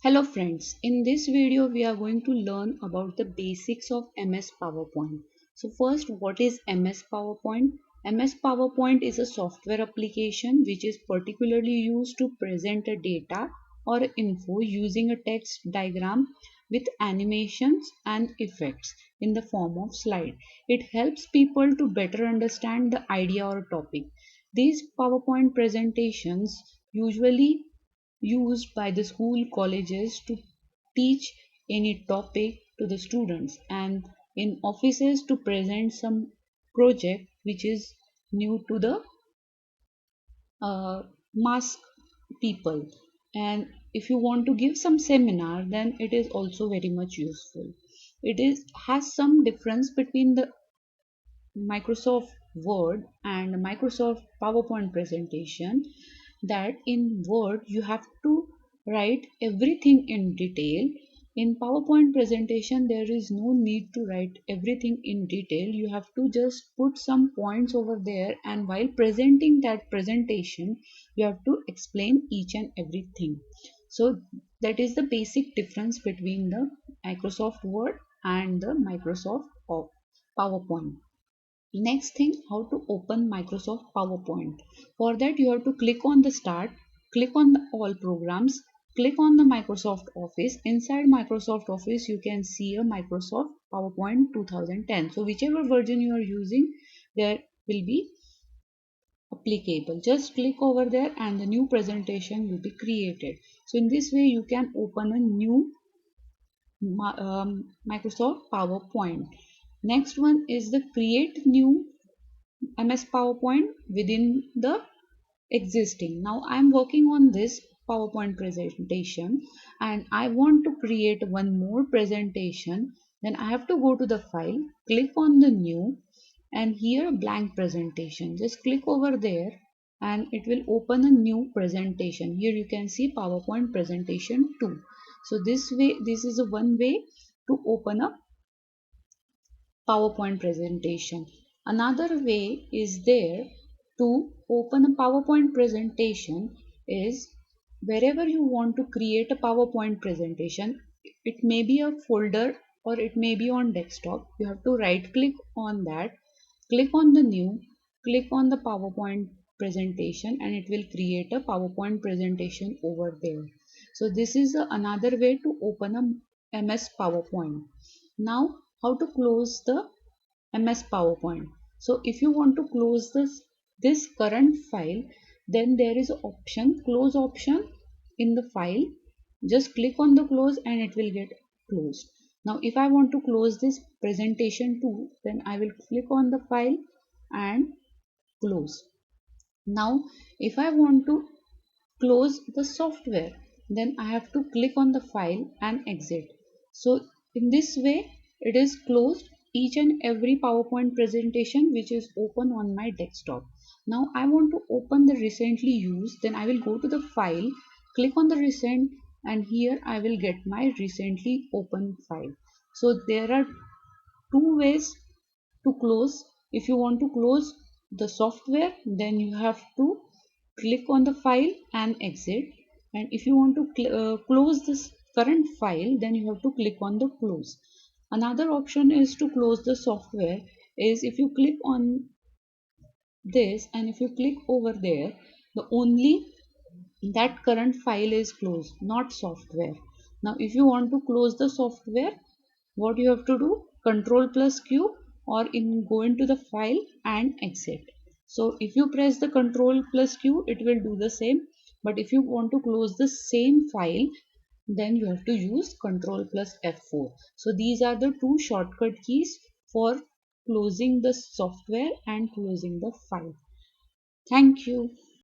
Hello friends, in this video we are going to learn about the basics of MS PowerPoint. So first, what is MS PowerPoint? MS PowerPoint is a software application which is particularly used to present a data or info using a text diagram with animations and effects in the form of slide. It helps people to better understand the idea or topic. These PowerPoint presentations usually used by the school colleges to teach any topic to the students and in offices to present some project which is new to the mass people, and if you want to give some seminar then it is also very much useful. It is has some difference between the Microsoft Word and Microsoft PowerPoint presentation, that in Word you have to write everything in detail. In PowerPoint presentation there is no need to write everything in detail. You have to just put some points over there, and while presenting that presentation you have to explain each and everything. So that is the basic difference between the Microsoft Word and the Microsoft PowerPoint. Next thing, how to open Microsoft PowerPoint. For that you have to click on the start, click on the all programs, click on the Microsoft Office. Inside Microsoft Office you can see a Microsoft PowerPoint 2010. So whichever version you are using, there will be applicable. Just click over there and the new presentation will be created. So in this way you can open a new Microsoft PowerPoint. Next one is the create new MS PowerPoint within the existing. Now I'm working on this PowerPoint presentation and I want to create one more presentation. Then I have to go to the file, click on the new, and here blank presentation. Just click over there and it will open a new presentation. Here you can see PowerPoint presentation 2. So this is a one way to open a PowerPoint presentation. Another way is there to open a PowerPoint presentation is wherever you want to create a PowerPoint presentation. It may be a folder or it may be on desktop. You have to right click on that, click on the new, click on the PowerPoint presentation, and it will create a PowerPoint presentation over there. So this is another way to open a MS PowerPoint. Now how to close the MS PowerPoint. So if you want to close this current file, then there is an option, close option in the file. Just click on the close and it will get closed. Now if I want to close this presentation too, then I will click on the file and close. Now if I want to close the software, then I have to click on the file and exit. So in this way it is closed each and every PowerPoint presentation which is open on my desktop. Now I want to open the recently used, then I will go to the file, click on the recent, and here I will get my recently opened file. So there are two ways to close. If you want to close the software, then you have to click on the file and exit, and if you want to close this current file, then you have to click on the close. Another option is to close the software is if you click on this and if you click over there, the only that current file is closed, not software. Now if you want to close the software, what you have to do, control plus q, or go into the file and exit. So if you press the control plus q, it will do the same, but if you want to close the same file, then you have to use control plus F4. So these are the two shortcut keys for closing the software and closing the file. Thank you.